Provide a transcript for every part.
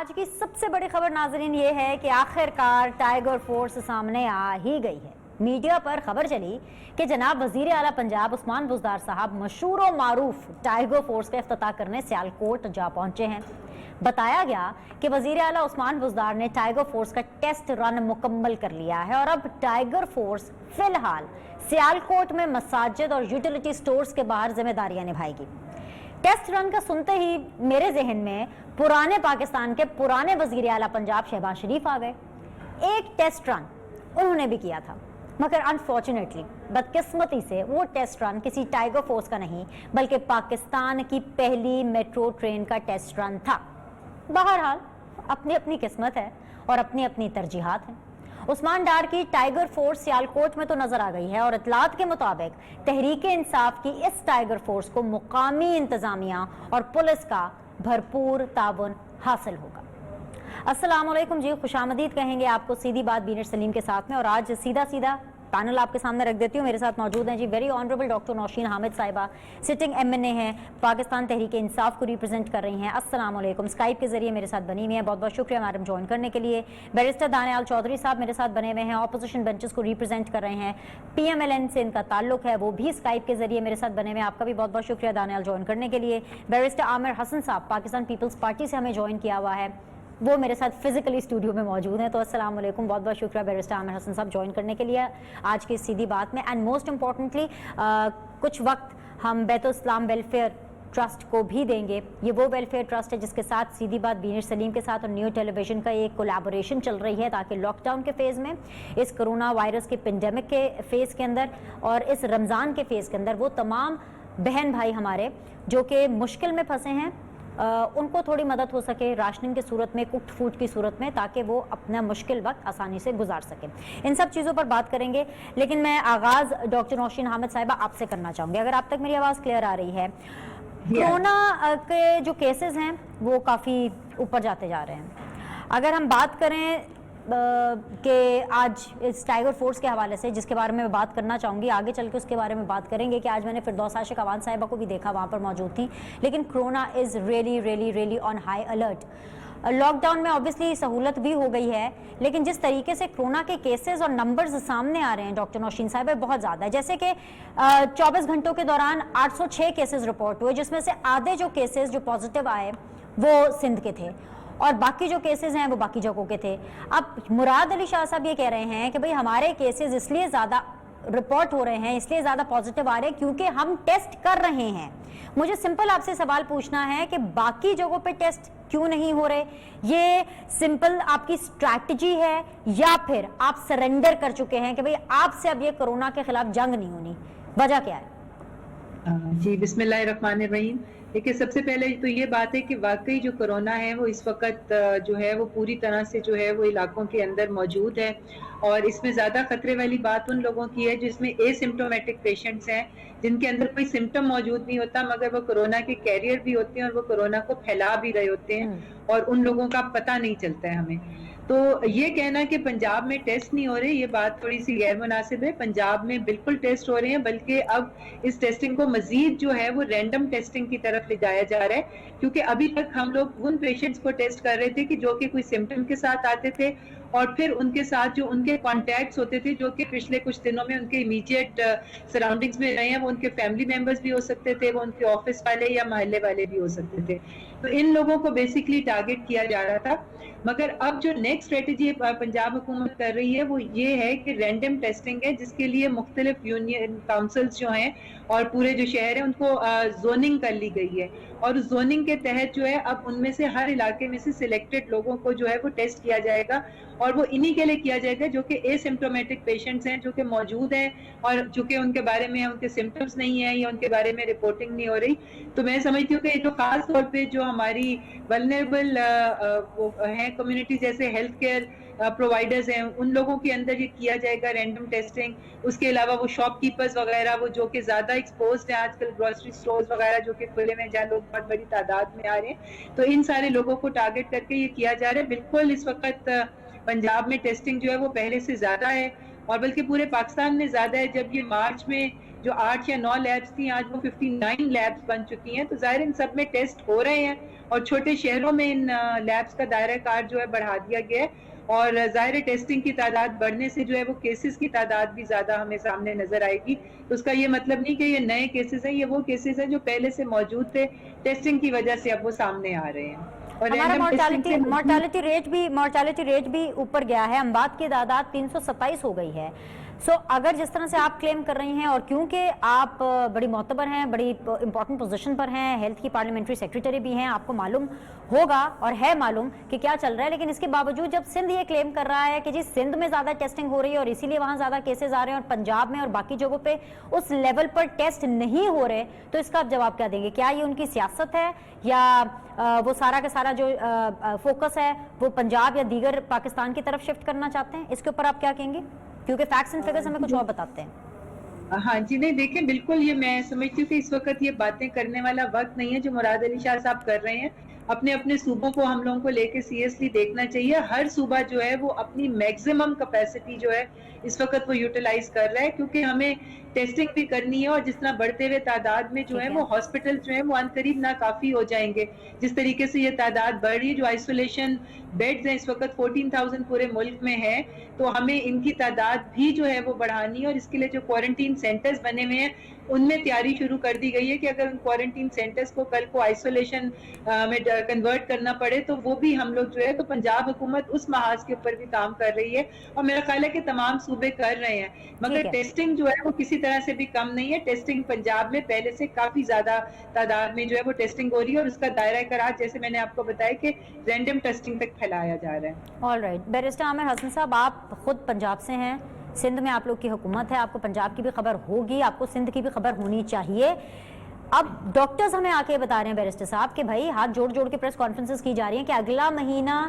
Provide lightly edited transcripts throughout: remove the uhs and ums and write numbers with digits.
آج کی سب سے بڑی خبر ناظرین یہ ہے کہ آخرکار ٹائیگر فورس سامنے آ ہی گئی ہے۔ میڈیا پر خبر چلی کہ جناب وزیر اعلیٰ پنجاب عثمان بزدار صاحب مشہور و معروف ٹائیگر فورس کا افتتاح کرنے سیالکوٹ جا پہنچے ہیں۔ بتایا گیا کہ وزیر اعلیٰ عثمان بزدار نے ٹائیگر فورس کا ٹیسٹ رن مکمل کر لیا ہے اور اب ٹائیگر فورس فی الحال سیالکوٹ میں مساجد اور یوٹیلیٹی سٹورز کے باہر ذمہ داریاں نبھائے گی۔ ٹیسٹ رن کا سنتے ہی میرے ذہن میں پرانے پاکستان کے پرانے وزیر اعلیٰ پنجاب شہباز شریف آ گئے۔ ایک ٹیسٹ رن انہوں نے بھی کیا تھا، مگر انفارچونیٹلی بدقسمتی سے وہ ٹیسٹ رن کسی ٹائیگر فورس کا نہیں بلکہ پاکستان کی پہلی میٹرو ٹرین کا ٹیسٹ رن تھا۔ بہرحال اپنی اپنی قسمت ہے اور اپنی اپنی ترجیحات ہیں۔ عثمان ڈار کی ٹائیگر فورس سیالکوٹ میں تو نظر آ گئی ہے اور اطلاعات کے مطابق تحریک انصاف کی اس ٹائیگر فورس کو مقامی انتظامیہ اور پولیس کا بھرپور تعاون حاصل ہوگا۔ السلام علیکم جی، خوش آمدید کہیں گے آپ کو سیدھی بات بینر سلیم کے ساتھ میں، اور آج سیدھا پینل آپ کے سامنے رکھ دیتی ہوں۔ میرے ساتھ موجود ہیں جی very honourable doctor Nosheen Hamid Sahiba, sitting MNA ہیں، پاکستان تحریک انصاف کو ریپرزینٹ کر رہی ہیں۔ السلام علیکم، اسکائپ کے ذریعے میرے ساتھ بنی ہوئی ہیں، بہت بہت شکریہ میڈم جوائن کرنے کے لیے۔ بیرسٹر دانیال چودھری صاحب میرے ساتھ بنے ہوئے ہیں، اپوزیشن بینچز کو ریپرزینٹ کر رہے ہیں، PMLN سے ان کا تعلق ہے، وہ بھی اسکائپ کے ذریعے میرے ساتھ بنے ہوئے ہیں۔ آپ کا بھی بہت بہت شکریہ دانیال جوائن کرنے کے لیے۔ بیرسٹر عامر حسن صاحب پاکستان پیپلز پارٹی سے ہمیں جوائن کیا ہوا ہے، وہ میرے ساتھ فزیکلی اسٹوڈیو میں موجود ہیں، تو السلام علیکم، بہت بہت شکریہ بیرسٹر عامر حسن صاحب جوائن کرنے کے لیے آج کی سیدھی بات میں۔ اینڈ موسٹ امپورٹنٹلی کچھ وقت ہم بیت الاسلام ویلفیئر ٹرسٹ کو بھی دیں گے۔ یہ وہ ویلفیئر ٹرسٹ ہے جس کے ساتھ سیدھی بات بینر سلیم کے ساتھ اور نیو ٹیلی ویژن کا ایک کولیبوریشن چل رہی ہے، تاکہ لاک ڈاؤن کے فیز میں، اس کرونا وائرس کے پینڈیمک کے فیز کے اندر اور اس رمضان کے فیز کے اندر وہ تمام بہن بھائی ہمارے جو کہ مشکل میں پھنسے ہیں ان کو تھوڑی مدد ہو سکے راشننگ کی صورت میں، کوکڈ فوڈ کی صورت میں، تاکہ وہ اپنا مشکل وقت آسانی سے گزار سکیں۔ ان سب چیزوں پر بات کریں گے، لیکن میں آغاز ڈاکٹر نوشین حامد صاحبہ آپ سے کرنا چاہوں گی، اگر آپ تک میری آواز کلیئر آ رہی ہے۔ کورونا کے جو کیسز ہیں وہ کافی اوپر جاتے جا رہے ہیں۔ اگر ہم بات کریں کہ آج اس ٹائیگر فورس کے حوالے سے، جس کے بارے میں بات کرنا چاہوں گی، آگے چل کے اس کے بارے میں بات کریں گے کہ آج میں نے فردوس عاشق اوان صاحبہ کو بھی دیکھا، وہاں پر موجود تھیں، لیکن corona is really on high alert. Lockdown میں obviously سہولت بھی ہو گئی ہے، لیکن جس طریقے سے کرونا کے کیسز اور نمبرز سامنے آ رہے ہیں ڈاکٹر نوشین صاحب بہت زیادہ ہے۔ جیسے کہ 24 گھنٹوں کے دوران 806 کیسز رپورٹ ہوئے، جس میں سے آدھے جو کیسز جو پازیٹیو آئے وہ سندھ کے تھے اور باقی جو کیسز ہیں وہ باقی جگہوں کے تھے۔ اب مراد علی شاہ صاحب یہ کہہ رہے ہیں کہ بھئی ہمارے کیسز اس لیے زیادہ رپورٹ ہو رہے ہیں، اس لیے زیادہ پازیٹیو آ رہے ہیں کیونکہ ہم ٹیسٹ کر رہے ہیں۔ مجھے سمپل آپ سے سوال پوچھنا ہے کہ باقی جگہوں پہ ٹیسٹ کیوں نہیں ہو رہے؟ یہ سمپل آپ کی اسٹریٹجی ہے یا پھر آپ سرنڈر کر چکے ہیں کہ بھئی آپ سے اب یہ کرونا کے خلاف جنگ نہیں ہونی؟ وجہ کیا ہے؟ جی بسم اللہ الرحمن الرحیم۔ دیکھیے سب سے پہلے تو یہ بات ہے کہ واقعی جو کرونا ہے وہ اس وقت جو ہے وہ پوری طرح سے جو ہے وہ علاقوں کے اندر موجود ہے، اور اس میں زیادہ خطرے والی بات ان لوگوں کی ہے جس میں اے سمپٹومیٹک پیشنٹس ہیں، جن کے اندر کوئی سمٹم موجود نہیں ہوتا مگر وہ کرونا کے کیریئر بھی ہوتے ہیں اور وہ کرونا کو پھیلا بھی رہے ہوتے ہیں، اور ان لوگوں کا پتہ نہیں چلتا ہے ہمیں۔ تو یہ کہنا کہ پنجاب میں ٹیسٹ نہیں ہو رہے، یہ بات تھوڑی سی غیر مناسب ہے۔ پنجاب میں بالکل ٹیسٹ ہو رہے ہیں، بلکہ اب اس ٹیسٹنگ کو مزید جو ہے وہ رینڈم ٹیسٹنگ کی طرف لے جایا جا رہا ہے، کیونکہ ابھی تک ہم لوگ ان پیشنٹس کو ٹیسٹ کر رہے تھے کہ جو کہ کوئی سمٹم کے ساتھ آتے تھے، اور پھر ان کے ساتھ جو ان کے کانٹیکٹس ہوتے تھے جو کہ پچھلے کچھ دنوں میں ان کے امیڈیٹ سراؤنڈنگز میں رہے ہیں، وہ ان کے فیملی ممبرز بھی ہو سکتے تھے، وہ ان کے آفس والے یا محلے والے بھی ہو سکتے تھے، تو ان لوگوں کو بیسکلی ٹارگٹ کیا جا رہا تھا۔ مگر اب جو نیکسٹ اسٹریٹجی پنجاب حکومت کر رہی ہے وہ یہ ہے کہ رینڈم ٹیسٹنگ ہے، جس کے لیے مختلف یونین کاؤنسلز جو ہیں اور پورے جو شہر ہیں ان کو زوننگ کر لی گئی ہے، اور زوننگ کے تحت جو ہے اب ان میں سے ہر علاقے میں سے سلیکٹڈ لوگوں کو جو ہے وہ ٹیسٹ کیا جائے گا، اور وہ انہی کے لیے کیا جائے گا جو کہ اے سمپٹومیٹک پیشنٹس ہیں، جو کہ موجود ہیں اور جو کہ ان کے بارے میں ان کے سمٹمز نہیں ہیں یا ان کے بارے میں رپورٹنگ نہیں ہو رہی۔ تو میں سمجھتی ہوں کہ جو خاص طور پہ جو ہماری ولنریبل ہیں کمیونٹی، جیسے ہیلتھ کیئر پرووائڈرز ہیں، ان لوگوں کے اندر یہ کیا جائے گا رینڈم ٹیسٹنگ۔ اس کے علاوہ وہ شاپ کیپرز وغیرہ وہ جو کہ زیادہ ایکسپوزڈ ہیں آج کل، گروسری سٹورز وغیرہ جو کہ کھلے میں جہاں لوگ بہت بڑی تعداد میں آ رہے ہیں، تو ان سارے لوگوں کو ٹارگٹ کر کے یہ کیا جا رہا ہے۔ بالکل اس وقت پنجاب میں ٹیسٹنگ جو ہے وہ پہلے سے زیادہ ہے، اور بلکہ پورے پاکستان میں زیادہ ہے۔ جب یہ مارچ میں جو 8 یا 9 لیبس تھیں آج وہ 59 لیبس بن چکی ہیں. تو ظاہر ان سب میں ٹیسٹ ہو رہے ہیں اور چھوٹے شہروں میں ان لیبس کا دائرہ کار جو ہے بڑھا دیا گیا ہے, اور ظاہر ٹیسٹنگ کی تعداد بڑھنے سے جو ہے وہ کیسز کی تعداد بھی زیادہ ہمیں سامنے نظر آئے گی. تو اس کا یہ مطلب نہیں کہ یہ نئے کیسز ہیں, یہ وہ کیسز ہیں جو پہلے سے موجود تھے, ٹیسٹنگ کی وجہ سے اب وہ سامنے آ رہے ہیں. اور ہمارا مورٹیلٹی ریٹ بھی اوپر گیا ہے, اموات کی تعداد 327 ہو گئی ہے. سو اگر جس طرح سے آپ کلیم کر رہی ہیں, اور کیونکہ آپ بڑی معتبر ہیں, بڑی امپورٹنٹ پوزیشن پر ہیں, ہیلتھ کی پارلیمنٹری سیکریٹری بھی ہیں, آپ کو معلوم ہوگا اور ہے معلوم کہ کیا چل رہا ہے, لیکن اس کے باوجود جب سندھ یہ کلیم کر رہا ہے کہ جی سندھ میں زیادہ ٹیسٹنگ ہو رہی ہے اور اسی لیے وہاں زیادہ کیسز آ رہے ہیں, اور پنجاب میں اور باقی جگہوں پہ اس لیول پر ٹیسٹ نہیں ہو رہے, تو اس کا آپ جواب کیا دیں گے؟ کیا یہ ان کی سیاست ہے یا وہ سارا کا سارا جو فوکس ہے وہ پنجاب یا دیگر پاکستان کی طرف شفٹ کرنا چاہتے ہیں؟ اس کے اوپر آپ کیا کہیں گے, کیونکہ فیکٹس اینڈ فگرز ہمیں کچھ اور بتاتے ہیں. ہاں جی, نہیں دیکھیں بالکل یہ میں سمجھتی ہوں کہ اس وقت یہ باتیں کرنے والا وقت نہیں ہے جو مراد علی شاہ صاحب کر رہے ہیں. اپنے اپنے صوبوں کو ہم لوگوں کو لے کے سیریسلی دیکھنا چاہیے. ہر صوبہ جو ہے وہ اپنی میکسیمم کیپیسٹی جو ہے اس وقت وہ یوٹیلائز کر رہا ہے, کیونکہ ہمیں ٹیسٹنگ بھی کرنی ہے, اور جس طرح بڑھتے ہوئے تعداد میں جو ہے وہ ہاسپٹل جو ہے وہ عنقریب ناکافی ہو جائیں گے. جس طریقے سے یہ تعداد بڑھ رہی ہے, جو آئسولیشن بیڈز ہیں اس وقت 14,000 پورے ملک میں ہے, تو ہمیں ان کی تعداد بھی جو ہے وہ بڑھانی ہے. اور اس کے لیے جو کوارنٹین سینٹرز بنے ہوئے ہیں ان میں تیاری شروع کر دی گئی ہے کہ اگر ان کوارنٹین سینٹرز کو کل کو آئسولیشن میں کنورٹ کرنا پڑے تو وہ بھی ہم لوگ جو ہے, تو پنجاب حکومت اس محاذ کے اوپر بھی کام کر رہی ہے, اور میرا خیال ہے کہ تمام صوبے کر رہے ہیں, مگر ٹیسٹنگ جو ہے وہ کسی طرح سے بھی کم نہیں ہے. ٹیسٹنگ پنجاب میں پہلے سے کافی زیادہ تعداد میں جو ہے وہ ٹیسٹنگ ہو رہی ہے, اور اس کا دائرہ کار جیسے میں نے آپ کو بتایا کہ رینڈم ٹیسٹنگ تک پھیلایا جا رہا ہے. آل رائٹ, بیرسٹر عامر حسن صاحب, آپ خود پنجاب سے ہیں, سندھ میں آپ لوگ کی حکومت ہے, آپ کو پنجاب کی بھی خبر ہوگی, آپ کو سندھ کی بھی خبر ہونی چاہیے. اب ڈاکٹرز ہمیں آ کے بتا رہے ہیں بیرسٹر صاحب کہ بھائی ہاتھ جوڑ جوڑ کے پریس کانفرنسز کی جا رہی ہیں کہ اگلا مہینہ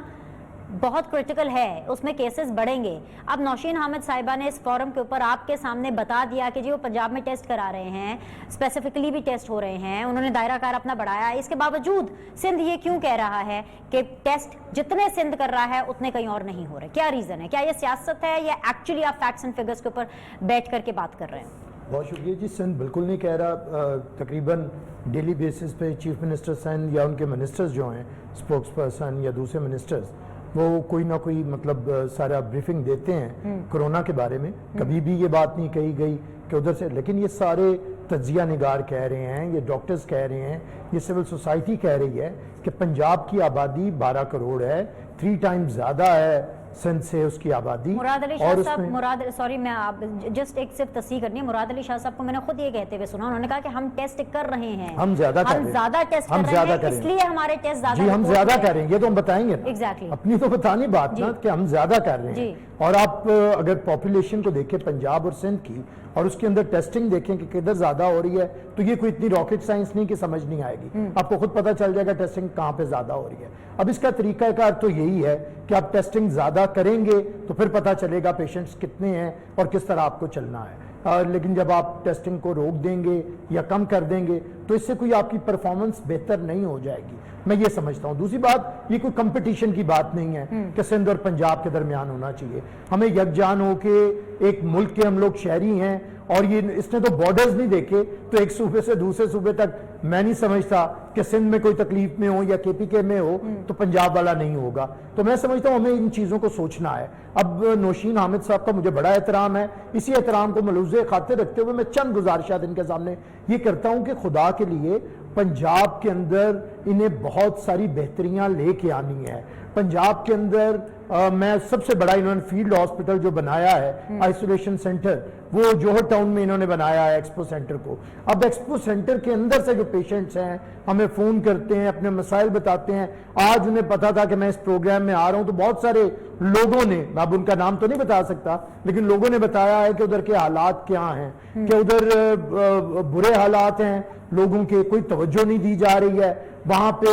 بہت کرٹیکل ہے, اس میں کیسز بڑھیں گے. اب نوشین حامد صاحبہ نے اس فورم کے اوپر آپ کے سامنے بتا دیا کہ جی وہ پنجاب میں ٹیسٹ کرا رہے ہیں, اسپیسیفکلی بھی ٹیسٹ ہو رہے ہیں, انہوں نے دائرہ کار اپنا بڑھایا. اس کے باوجود سندھ یہ کیوں کہہ رہا ہے کہ ٹیسٹ جتنے سندھ کر رہا ہے اتنے کہیں اور نہیں ہو رہے؟ کیا ریزن ہے؟ کیا یہ سیاست ہے یا ایکچولی آپ فیکٹس اینڈ فگرز کے اوپر بیٹھ کر کے بات کر رہے ہیں؟ بہت شکریہ جی. سندھ بالکل نہیں کہہ رہا. تقریباً ڈیلی بیسس پہ چیف منسٹر سندھ یا ان کے منسٹرز جو ہیں, اسپوکس پرسن یا دوسرے منسٹرز, وہ کوئی نہ کوئی مطلب سارا بریفنگ دیتے ہیں کرونا کے بارے میں. کبھی بھی یہ بات نہیں کہی گئی کہ ادھر سے, لیکن یہ سارے تجزیہ نگار کہہ رہے ہیں, یہ ڈاکٹرز کہہ رہے ہیں, یہ سول سوسائٹی کہہ رہی ہے کہ پنجاب کی آبادی 12 کروڑ ہے, 3 ٹائم زیادہ ہے سندھ سے اس کی آبادی. مراد علی شاہ صاحب, سوری میں جسٹ ایک صرف تصحیح کرنی ہے, مراد علی شاہ صاحب کو میں نے خود یہ کہتے ہوئے سنا, انہوں نے کہا کہ ہم ٹیسٹ کر رہے ہیں, ہم زیادہ ٹیسٹ کر رہے ہیں, اس لیے ہمارے ٹیسٹ زیادہ. جی ہم زیادہ کر رہے ہیں, یہ تو ہم بتائیں گے ایگزیکٹلی, اپنی تو بتانی بات نا کہ ہم زیادہ کر رہے ہیں. اور آپ اگر پاپولیشن کو دیکھیں پنجاب اور سندھ کی, اور اس کے اندر ٹیسٹنگ دیکھیں کہ کدھر زیادہ ہو رہی ہے, تو یہ کوئی اتنی راکٹ سائنس نہیں کہ سمجھ نہیں آئے گی. آپ کو خود پتہ چل جائے گا ٹیسٹنگ کہاں پہ زیادہ ہو رہی ہے. اب اس کا طریقہ کار تو یہی ہے کہ آپ ٹیسٹنگ زیادہ کریں گے تو پھر پتہ چلے گا پیشنٹس کتنے ہیں اور کس طرح آپ کو چلنا ہے. لیکن جب آپ ٹیسٹنگ کو روک دیں گے یا کم کر دیں گے تو اس سے کوئی آپ کی پرفارمنس بہتر نہیں ہو جائے گی, میں یہ سمجھتا ہوں. دوسری بات, یہ کوئی کمپٹیشن کی بات نہیں ہے کہ سندھ اور پنجاب کے درمیان ہونا چاہیے. ہمیں یکجان ہو کے ایک ملک کے ہم لوگ شہری ہیں, اور یہ اس نے تو بارڈرز نہیں دیکھے, تو ایک صوبے سے دوسرے صوبے تک میں نہیں سمجھتا کہ سندھ میں کوئی تکلیف میں ہو یا کے پی کے میں ہو تو پنجاب والا نہیں ہوگا. تو میں سمجھتا ہوں ہمیں ان چیزوں کو سوچنا ہے. اب نوشین حامد صاحب کا مجھے بڑا احترام ہے, اسی احترام کو ملحوظ خاطر رکھتے ہوئے میں چند گزارشات ان کے سامنے یہ کرتا ہوں کہ خدا کے لیے پنجاب کے اندر انہیں بہت ساری بہتریاں لے کے آنی ہے. پنجاب کے اندر میں سب سے بڑا انہوں نے فیلڈ ہاسپٹل جو بنایا ہے آئسولیشن سینٹر, وہ جوہر ٹاؤن میں انہوں نے بنایا ہے ایکسپو سینٹر کو. اب ایکسپو سینٹر کے اندر سے جو پیشنٹس ہیں ہمیں فون کرتے ہیں, اپنے مسائل بتاتے ہیں. آج انہیں پتا تھا کہ میں اس پروگرام میں آ رہا ہوں, تو بہت سارے لوگوں نے, اب ان کا نام تو نہیں بتا سکتا, لیکن لوگوں نے بتایا ہے کہ ادھر کے حالات کیا ہیں, کہ ادھر برے حالات ہیں, لوگوں کے کوئی توجہ نہیں دی جا رہی ہے. وہاں پہ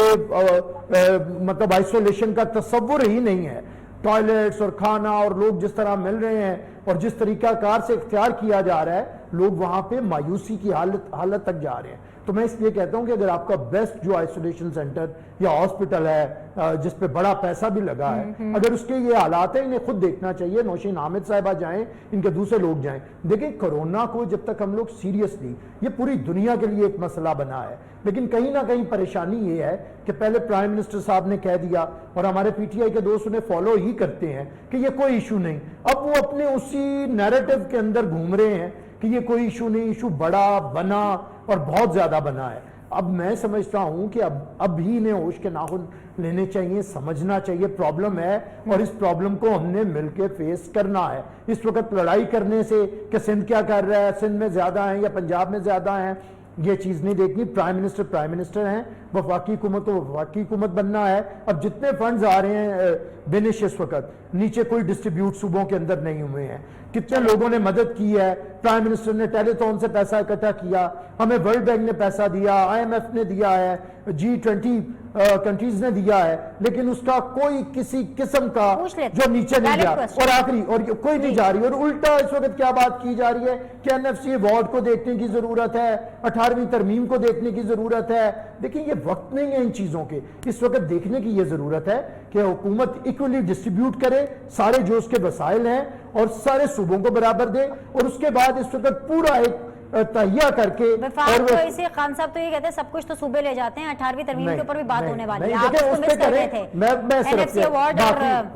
مطلب آئسولیشن کا تصور ہی نہیں ہے. ٹوائلٹس اور کھانا اور لوگ جس طرح مل رہے ہیں اور جس طریقہ کار سے اختیار کیا جا رہا ہے, لوگ وہاں پہ مایوسی کی حالت تک جا رہے ہیں. तो मैं इसलिए कहता हूं कि अगर आपका बेस्ट जो आइसोलेशन सेंटर या हॉस्पिटल है जिस पे बड़ा पैसा भी लगा है, अगर उसके ये हालात है, इन्हें खुद देखना चाहिए। नौशीन हामिद साहिबा जाएं, इनके दूसरे लोग जाएं। देखिए, कोरोना को जब तक हम लोग सीरियसली, ये पूरी दुनिया के लिए एक मसला बना है, लेकिन कहीं ना कहीं परेशानी ये है कि पहले प्राइम मिनिस्टर साहब ने कह दिया और हमारे पीटीआई के दोस्त उन्हें फॉलो ही करते हैं कि ये कोई इशू नहीं। अब वो अपने उसी नैरेटिव के अंदर घूम रहे हैं कि ये कोई इशू नहीं, इशू बड़ा बना और बहुत ज्यादा बना है। अब मैं समझता हूं कि अब भी इन्हें होश के नाखून लेने चाहिए, समझना चाहिए प्रॉब्लम है और इस प्रॉब्लम को हमने मिलकर फेस करना है। इस वक्त लड़ाई करने से कि सिंध क्या कर रहा है, सिंध में ज्यादा है या पंजाब में ज्यादा है, ये चीज नहीं देखनी। प्राइम मिनिस्टर हैं, वफाकी हुकूमत को वफाकी हुकूमत बनना है। अब जितने फंड्स आ रहे हैं बिनिश इस वक्त, नीचे कोई डिस्ट्रीब्यूट सूबों के अंदर नहीं हुए हैं। कितने लोगों ने मदद की है, प्राइम मिनिस्टर ने टेलीथॉन से पैसा इकट्ठा किया, हमें वर्ल्ड बैंक ने पैसा दिया, IMF ने दिया है, G20 कंट्रीज ने दिया है, लेकिन उसका कोई किसी किस्म का जो नीचे नहीं गया। और आखिरी, और कोई नहीं जा रही। और उल्टा इस वक्त क्या बात की जा रही है कि NFC अवार्ड को देखने की जरूरत है, 18वीं तरमीम को देखने की जरूरत है। देखिए, ये वक्त नहीं है इन चीजों के। इस वक्त देखने की ये जरूरत है कि हुकूमत इक्वली डिस्ट्रीब्यूट करे, सारे जो उसके वसाइल हैं और सारे सूबों को बराबर दे, और उसके बाद इस वक्त पूरा एक तहिया करके। और तो इसे खान साहब तो ये कहते हैं सब कुछ तो सूबे ले जाते हैं, 18वीं तरमीम के ऊपर भी बात होने वाली है। आप उसको मिस कर रहे थे।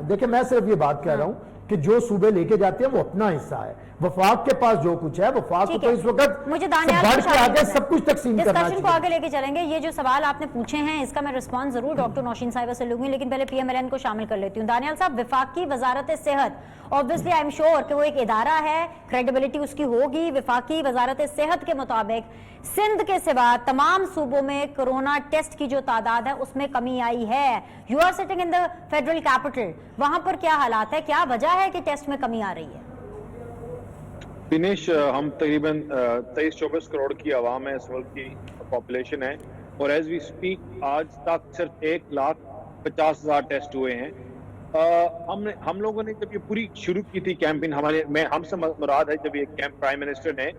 देखिए, मैं सिर्फ ये बात कह रहा हूं कि जो सूबे लेके जाते हैं वो अपना हिस्सा है। वफाक के पास जो कुछ है, वफाक को तो इस वक्त मुझे आगे सब कुछ तकसीम करना चाहिए। डिस्कशन को आगे लेके चलेंगे। ये जो सवाल आपने पूछे हैं इसका मैं रिस्पांस जरूर डॉक्टर नौशीन साहिबा से लूंगी, लेकिन पहले PMLN को शामिल कर लेती हूँ। दानियाल साहब, वफाकी वजारत सेहत, ऑब्वियसली आई एम श्योर कि वो एक इदारा है, क्रेडिबिलिटी उसकी होगी। वफाकी वजारत सेहत के मुताबिक सिंध के सिवा तमाम सूबों में कोरोना टेस्ट की जो तादाद है उसमें कमी आई है। You are sitting in the federal capital, वहां पर क्या हालात है, क्या वजह है कि टेस्ट में कमी आ रही है? दिनेश, हम तकरीबन 23-24 करोड़ की आवाम है, इस वक्त की पॉपुलेशन है, और एज वी स्पीक आज तक सिर्फ 1,50,000 टेस्ट हुए हैं। हम लोगों ने जब ये पूरी शुरू की थी कैंपेन, हमसे मुराद है जब ये कैंप प्राइम मिनिस्टर ने,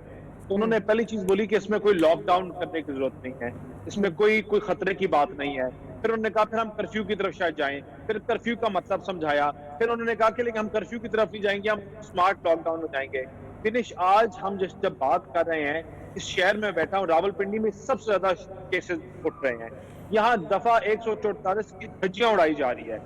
तो उन्होंने पहली चीज बोली कि इसमें कोई लॉकडाउन करने की जरूरत नहीं है, इसमें कोई खतरे की बात नहीं है। फिर उन्होंने कहा फिर हम कर्फ्यू की तरफ शायद जाएं, फिर कर्फ्यू का मतलब समझाया, फिर उन्होंने कहा कि लेकिन हम कर्फ्यू की तरफ नहीं जाएंगे, हम स्मार्ट लॉकडाउन हो जाएंगे। फिनिश आज हम जब बात कर रहे हैं, इस शहर में बैठा हूँ, रावलपिंडी में सबसे ज्यादा केसेस उठ रहे हैं। यहाँ दफा 144 की धज्जियां उड़ाई जा रही है।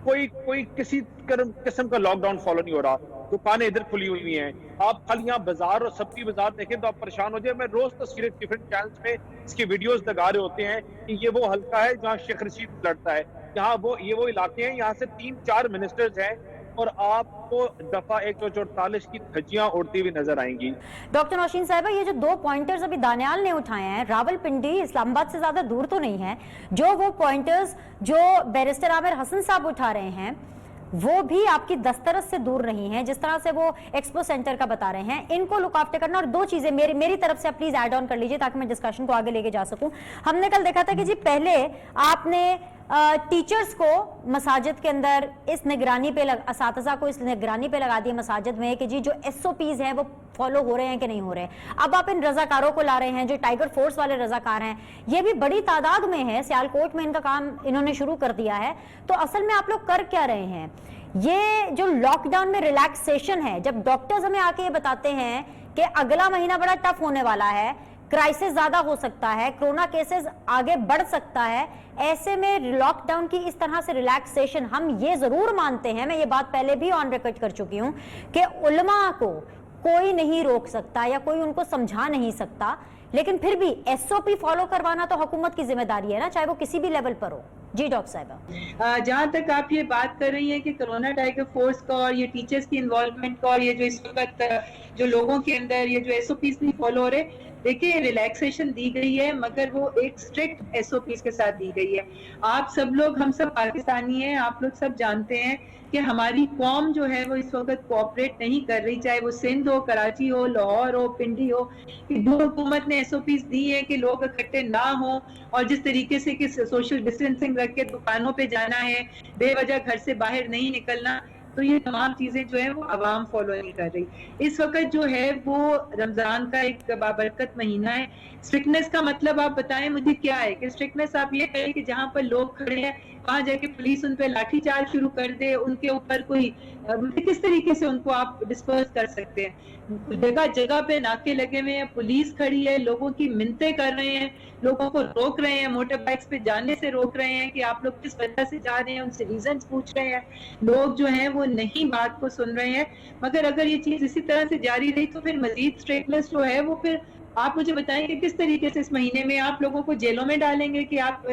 कोई किसी किस्म का लॉकडाउन फॉलो नहीं हो रहा। दुकानें इधर खुली हुई हैं, आप कल यहाँ बाजार और सब्जी बाजार देखें तो आप परेशान हो जाए। मैं रोज तस्वीरें डिफरेंट चैनल्स में इसकी वीडियोस लगा रहे होते हैं कि ये वो हल्का है जहाँ शेख रशीद लड़ता है, यहाँ ये वो इलाके हैं, यहाँ से 3-4 मिनिस्टर्स हैं और आपको दफा 144 की धज्जियां उड़ती हुई नजर आएंगी। डॉक्टर नौशीन साहिबा, ये जो 2 पॉइंटर्स अभी दानियाल ने उठाए हैं, रावलपिंडी इस्लामाबाद से ज्यादा दूर तो नहीं है, जो वो पॉइंटर्स जो बैरिस्टर आमिर हसन साहब उठा रहे हैं वो भी आपकी दस्तरस से दूर नहीं है, जिस तरह से वो एक्सपो सेंटर का बता रहे हैं, इनको लुक आफ्टर करना। और 2 चीजें मेरी तरफ से आप प्लीज ऐड ऑन कर लीजिए ताकि मैं डिस्कशन को आगे लेके जा सकूं। हमने कल देखा था कि जी पहले आपने टीचर्स को मसाजिद के अंदर इस निगरानी पे असातिज़ा को इस निगरानी पे लगा दिया मसाजिद में कि जी जो SOPs हैं वो फॉलो हो रहे हैं कि नहीं हो रहे हैं। अब आप इन रजाकारों को ला रहे हैं, जो टाइगर फोर्स वाले रजाकार हैं, ये भी बड़ी तादाद में है, सियालकोट में इनका काम इन्होंने शुरू कर दिया है। तो असल में आप लोग कर क्या रहे हैं? ये जो लॉकडाउन में रिलैक्सेशन है, जब डॉक्टर्स हमें आके ये बताते हैं कि अगला महीना बड़ा टफ होने वाला है, क्राइसिस ज्यादा हो सकता है, कोरोना केसेस आगे बढ़ सकता है, ऐसे में लॉकडाउन की इस तरह से रिलैक्सेशन, हम ये जरूर मानते हैं, मैं ये बात पहले भी ऑन रिकॉर्ड कर चुकी हूं कि उलमा को कोई नहीं रोक सकता या कोई उनको समझा नहीं सकता, लेकिन फिर भी SOP फॉलो करवाना तो हुकूमत की जिम्मेदारी है ना, चाहे वो किसी भी लेवल पर हो। जी डॉक्टर साहिबा, जहाँ तक आप ये बात कर रही हैं कि कोरोना टाइगर फोर्स का और ये टीचर्स की इन्वॉल्वमेंट का और ये जो इस वक्त जो लोगों के अंदर ये जो SOPs नहीं फॉलो हो रहे, देखिए रिलैक्सेशन दी गई है मगर वो एक स्ट्रिक्ट SOPs के साथ दी गई है। आप सब लोग, हम सब पाकिस्तानी हैं, आप लोग सब जानते हैं कि हमारी कौम जो है वो इस वक्त कोऑपरेट नहीं कर रही, चाहे वो सिंध हो, कराची हो, लाहौर हो, पिंडी हो, कि जो हुकूमत ने SOPs दी है कि लोग इकट्ठे ना हो और जिस तरीके से कि सोशल डिस्टेंसिंग रख के दुकानों पे जाना है, बेवजह घर से बाहर नहीं निकलना, तो ये तमाम चीजें जो है वो आवाम फॉलो नहीं कर रही। इस वक्त जो है वो रमजान का एक बाबरकत महीना है। स्ट्रिक्टनेस का मतलब आप बताएं मुझे क्या है? कि स्ट्रिक्टनेस आप ये कहें कि जहाँ पर लोग खड़े हैं वहां जाके पुलिस उन पे लाठीचार्ज शुरू कर दे, उनके ऊपर कोई किस तरीके से उनको आप डिस्पर्स कर सकते हैं? जगह जगह पे नाके लगे हुए हैं, पुलिस खड़ी है, लोगों की मिन्नतें कर रहे हैं, लोगों को रोक रहे हैं, मोटर बाइक्स पे जाने से रोक रहे हैं कि आप लोग किस वजह से जा रहे हैं, उनसे रीजंस पूछ रहे हैं। लोग जो हैं वो नहीं बात को सुन रहे हैं। मगर अगर ये चीज इसी तरह से जारी रही तो फिर मजीद स्ट्रिक्टनेस जो है वो फिर आप मुझे बताएं कि किस तरीके से इस महीने में आप लोगों को जेलों में डालेंगे कि आप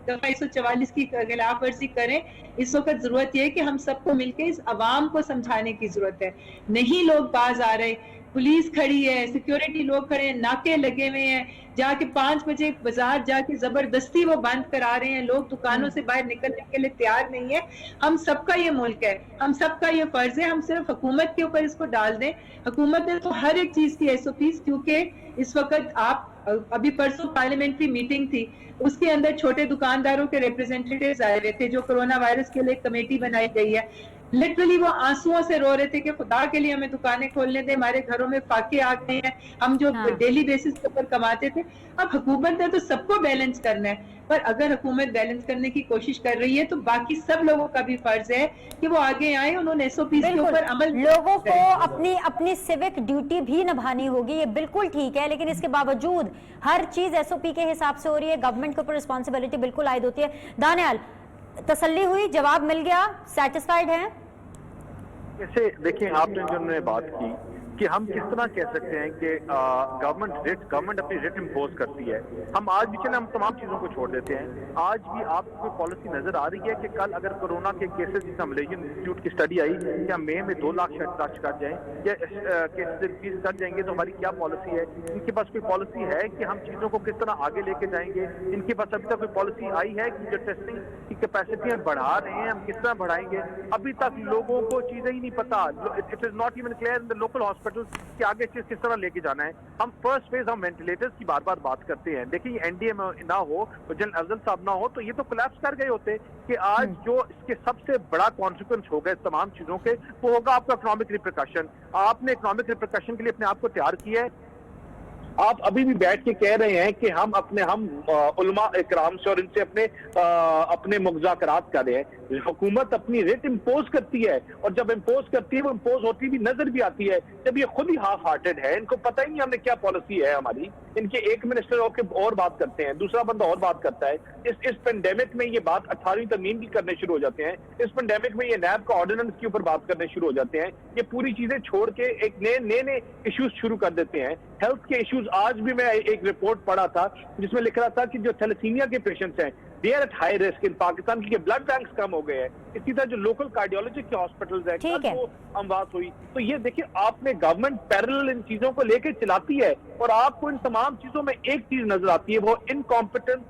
दफा 144 की खिलाफ वर्जी करें। इस वक्त जरूरत यह है कि हम सबको मिलकर इस अवाम को समझाने की जरूरत है। नहीं लोग बाज आ रहे, पुलिस खड़ी है, सिक्योरिटी लोग खड़े हैं, नाके लगे हुए हैं, जाके 5 बजे बाजार जाके जबरदस्ती वो बंद करा रहे हैं, लोग दुकानों से बाहर निकलने के लिए तैयार नहीं है। हम सबका ये मुल्क है, हम सबका ये फर्ज है, हम सिर्फ हुकूमत के ऊपर इसको डाल दें। हुकूमत ने तो हर एक चीज की SOPs, क्योंकि इस वक्त आप अभी परसों पार्लियामेंट्री मीटिंग थी, उसके अंदर छोटे दुकानदारों के रिप्रेजेंटेटिव्स आए हुए थे, जो कोरोना वायरस के लिए कमेटी बनाई गई है। लिटरली वो आंसुओं से रो रहे थे कि खुदा के लिए हमें दुकानें खोलने दे, हमारे घरों में फाके आ गए हैं, हम जो डेली बेसिस के ऊपर कमाते थे। अब हुकूमत ने तो सबको बैलेंस करना है, पर अगर हुकूमत बैलेंस करने की कोशिश कर रही है तो बाकी सब लोगों का भी फर्ज है कि वो आगे आए, उन्होंने SOPs के ऊपर अमल। लोगों को अपनी सिविक ड्यूटी भी निभानी होगी, ये बिल्कुल ठीक है, लेकिन इसके बावजूद हर चीज SOP के हिसाब से हो रही है, गवर्नमेंट के ऊपर रिस्पॉन्सिबिलिटी बिल्कुल आयद होती है। दानियाल, तसल्ली हुई, जवाब मिल गया, सेटिस्फाइड हैं? जैसे देखिए, आपने जो बात की कि हम किस तरह कह सकते हैं कि गवर्नमेंट अपनी रेट इम्पोज करती है। हम आज भी चले, हम तमाम चीज़ों को छोड़ देते हैं। आज भी आपको कोई पॉलिसी नजर आ रही है कि कल अगर कोरोना के केसेस, जिस मलेशियन इंस्टीट्यूट की स्टडी आई, क्या मई में 2 लाख शायद टच कर जाएं या केसेस इंक्रीज कर जाएंगे, तो हमारी क्या पॉलिसी है? इनके पास कोई पॉलिसी है कि हम चीज़ों को किस तरह आगे लेके जाएंगे? इनके पास अभी तक कोई पॉलिसी आई है कि जो टेस्टिंग की कैपेसिटी बढ़ा रहे हैं, हम किस तरह बढ़ाएंगे? अभी तक लोगों को चीज़ें ही नहीं पता। It is not even clear in the local कि आगे चीज किस तरह लेके जाना है। हम फर्स्ट फेज, हम वेंटिलेटर्स की बार बार बात करते हैं। देखिए, NDA ना हो, जनरल अफजल साहब ना हो, तो ये तो कोलैप्स कर गए होते कि आज जो इसके सबसे बड़ा कॉन्सिक्वेंस होगा इस तमाम चीजों के, वो होगा आपका इकोनॉमिक रिप्रिकॉशन। आपने इकोनॉमिक रिप्रिकॉशन के लिए अपने आप को तैयार किया है। आप अभी भी बैठ के कह रहे हैं कि हम उलमा इकराम से और इनसे अपने मुज़ाकरात कर रहे हैं। हुकूमत अपनी रेट इम्पोज करती है, और जब इम्पोज करती है वो इम्पोज होती भी नजर भी आती है जब ये खुद ही हाफ हार्टेड है। इनको पता ही नहीं हमने क्या पॉलिसी है हमारी। इनके एक मिनिस्टर और बात करते हैं, दूसरा बंदा और बात करता है। इस पेंडेमिक में ये बात 18वीं तरमीम की करने शुरू हो जाते हैं। इस पेंडेमिक में ये नैब का ऑर्डिनेंस के ऊपर बात करने शुरू हो जाते हैं। ये पूरी चीजें छोड़ के एक नए इश्यूज शुरू कर देते हैं। हेल्थ के इश्यूज, आज भी मैं एक रिपोर्ट पढ़ा था जिसमें लिख रहा था कि जो थैलेसीमिया के पेशेंट्स हैं, they are at high risk in Pakistan, की ब्लड बैंक्स कम हो गए हैं। इसी तरह जो लोकल कार्डियोलॉजी के हॉस्पिटल्स हैं, वो अमवात हुई। तो ये देखिए, आपने गवर्नमेंट पैरेलल इन चीजों को लेकर चलाती है, और आपको इन तमाम चीजों में एक चीज नजर आती है, वो इनकॉम्पिटेंट,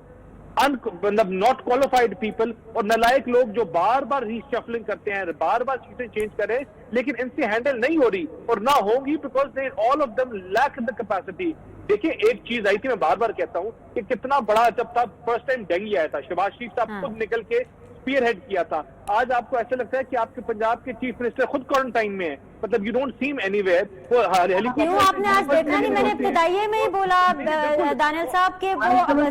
मतलब नॉट क्वालिफाइड पीपल और नालायक लोग जो बार बार रीशफलिंग करते हैं, बार बार चीजें चेंज करें, लेकिन इनसे हैंडल नहीं हो रही और ना होगी, because they all of them lack the capacity. देखिए, एक चीज आई थी, मैं बार बार कहता हूं कि कितना बड़ा, जब था फर्स्ट टाइम डेंगू आया था, शहबाज शरीफ साहब खुद निकल के स्पीयर हेड किया था। आज आपको ऐसा लगता है कि आपके पंजाब के चीफ मिनिस्टर खुद क्वारंटाइन में है, मतलब यू डोंट सीम एनीवेयर। वो क्यों आपने आज देखा नहीं? मैंने इब्तिदाइये में ही बोला दानियल साहब के वो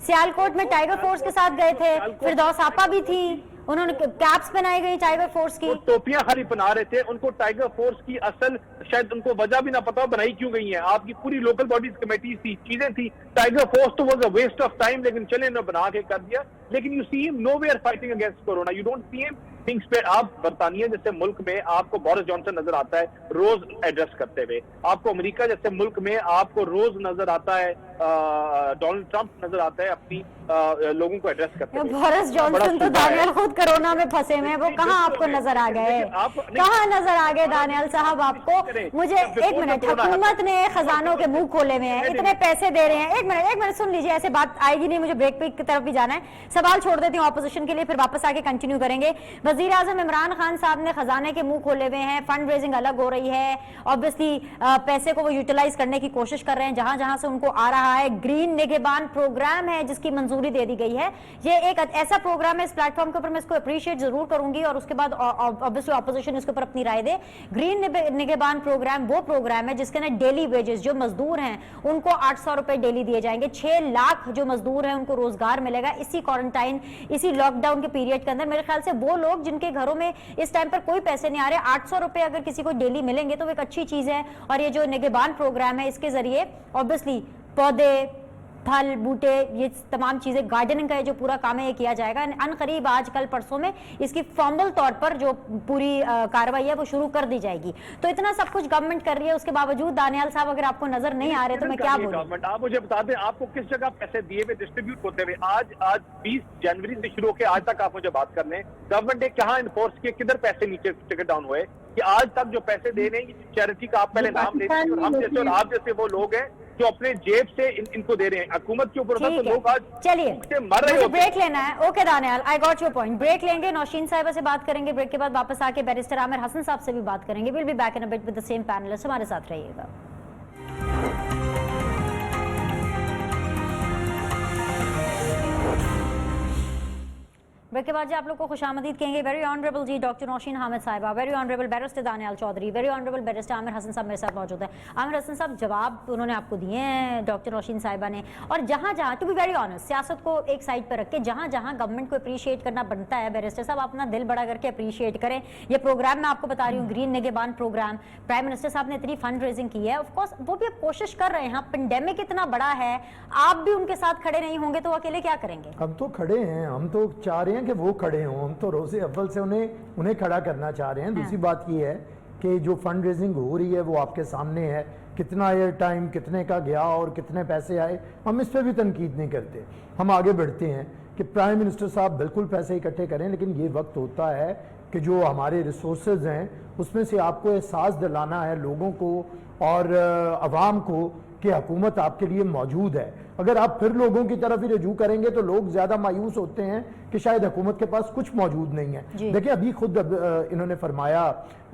सियालकोट में टाइगर फोर्स के साथ गए थे, फिरदौस आपा भी थी, उन्होंने कैप्स बनाई गई टाइगर फोर्स की, टोपियां खाली बना रहे थे। उनको टाइगर फोर्स की असल शायद उनको वजह भी ना पता बनाई क्यों गई है। आपकी पूरी लोकल बॉडीज कमेटी थी, चीजें थी। टाइगर फोर्स तो was a waste of time, लेकिन चले इन्होंने बना के कर दिया। लेकिन you see him nowhere fighting against corona, you don't see him things पे। आप बर्तानिया जैसे मुल्क में आपको बोरिस जॉनसन नजर आता है रोज एड्रेस करते हुए, आपको अमेरिका जैसे मुल्क में आपको रोज नजर आता है डोनाल्ड ट्रंप नजर आता है अपनी लोगों को एड्रेस करते हुए। बोरिस जॉनसन तो दानियाल खुद कोरोना में फंसे हुए हैं, वो कहाँ आपको नजर आ गए? कहाँ नजर आ गए दानियाल साहब आपको? मुझे एक मिनट, हुकूमत ने खजानों के मुंह खोले हुए हैं, इतने पैसे दे रहे हैं। एक मिनट सुन लीजिए, ऐसे बात आएगी नहीं, मुझे ब्रेक पे की तरफ भी जाना है। सवाल छोड़ देती हूँ ऑपोजिशन के लिए, फिर वापस आके कंटिन्यू करेंगे। वजीर आजम इमरान खान साहब ने खजाने के मुंह खोले हुए हैं, फंड रेजिंग अलग हो रही है, ऑब्वियसली पैसे को वो यूटिलाइज करने की कोशिश कर रहे हैं जहां जहां से उनको आ रहा है। ग्रीन निगहबान प्रोग्राम है जिसकी मंजूरी दे दी गई है। ये एक ऐसा प्रोग्राम है, इस प्लेटफॉर्म के ऊपर मैं इसको अप्रिशिएट जरूर करूंगी और उसके बाद ऑब्वियसली ऑपोजिशन इसके ऊपर अपनी राय दे। ग्रीन निगहबान प्रोग्राम वो प्रोग्राम है जिसके ना डेली वेजेस, जो मजदूर हैं उनको 800 रुपए डेली दिए जाएंगे। 6 लाख जो मजदूर हैं उनको रोजगार मिलेगा इसी क्वारंटाइन, इसी लॉकडाउन के पीरियड के अंदर। मेरे ख्याल से वो लोग जिनके घरों में इस टाइम पर कोई पैसे नहीं आ रहे, 800 रुपए अगर किसी को डेली मिलेंगे तो एक अच्छी चीज है। और ये जो निगहबान प्रोग्राम है इसके जरिए ऑब्वियसली पौधे, फल, बूटे, ये तमाम चीजें, गार्डनिंग का ये जो पूरा काम है ये किया जाएगा। अनकरीब आज कल परसों में इसकी फॉर्मल तौर पर जो पूरी कार्रवाई है वो शुरू कर दी जाएगी। तो इतना सब कुछ गवर्नमेंट कर रही है, उसके बावजूद दानियाल साहब अगर आपको नजर नहीं आ रहे तो मैं क्या बोलूं। गवर्नमेंट, आप मुझे बता दें आपको किस जगह पैसे दिए हुए डिस्ट्रीब्यूट होते हुए आज 20 जनवरी से शुरू होकर आज तक आप मुझे बात कर लें, गवर्नमेंट ने कहाँ इन्फोर्स किए, किधर पैसे नीचे टिकट डाउन हुए कि आज तक जो पैसे दे रहे हैं चैरिटी का आप पहले नाम लेते हैं और हम जैसे और आप जैसे वो लोग हैं जो अपने जेब से इनको दे रहे हैं हुकूमत के ऊपर। तो लोग आज चलिए मर रहे, ब्रेक लेना है। Okay Danial, I got your point. Break लेंगे, नौशीन साहिबा से बात करेंगे, ब्रेक के बाद वापस आके बैरिस्टर आमिर हसन साहब से भी बात करेंगे। Will be back in a bit with the same panelist, हमारे साथ रहिएगा। ब्रेक के बाद जी आप लोग को खुशामदीद कहेंगे। वेरी ऑनरेबल जी डॉक्टर नौशीन हामिद साहिबा, very honourable barrister Danial Chaudhry, very honourable barrister Amir Hasan साहब मेरे साथ मौजूद है। आमिर हसन साहब, जवाब उन्होंने आपको दिए हैं डॉक्टर नौशीन साहिबा ने, और जहां जहां, टू बी वेरी ऑनेस्ट, सियासत को एक साइड पर रख के जहां जहां गवर्नमेंट को अप्रिशिएट करना बनता है, बैरिस्टर साहब अपना दिल बड़ा करके अप्रिशिएट करें। ये प्रोग्राम मैं आपको बता रही हूँ, ग्रीन निगहबान प्रोग्राम, प्राइम मिनिस्टर साहब ने इतनी फंड रेजिंग की है, ऑफकोर्स वो भी अब कोशिश कर रहे हैं। पेंडेमिक इतना बड़ा है, आप भी उनके साथ खड़े नहीं होंगे तो अकेले क्या करेंगे? हम तो खड़े हैं, हम तो चाह रहे हैं कि वो खड़े हों, हम तो रोज़े अव्वल से उन्हें खड़ा करना चाह रहे हैं। दूसरी बात ये है कि जो फंड रेजिंग हो रही है वो आपके सामने है, कितना एयर टाइम कितने का गया और कितने पैसे आए, हम इस पर भी तनकीद नहीं करते। हम आगे बढ़ते हैं कि प्राइम मिनिस्टर साहब बिल्कुल पैसे इकट्ठे करें, लेकिन ये वक्त होता है कि जो हमारे रिसोर्सेज हैं उसमें से आपको एहसास दिलाना है लोगों को और आवाम को कि हुकूमत आपके लिए मौजूद है। अगर आप फिर लोगों की तरफ ही रजू करेंगे तो लोग ज़्यादा मायूस होते हैं कि शायद हुकूमत के पास कुछ मौजूद नहीं है। देखिए अभी खुद इन्होंने फरमाया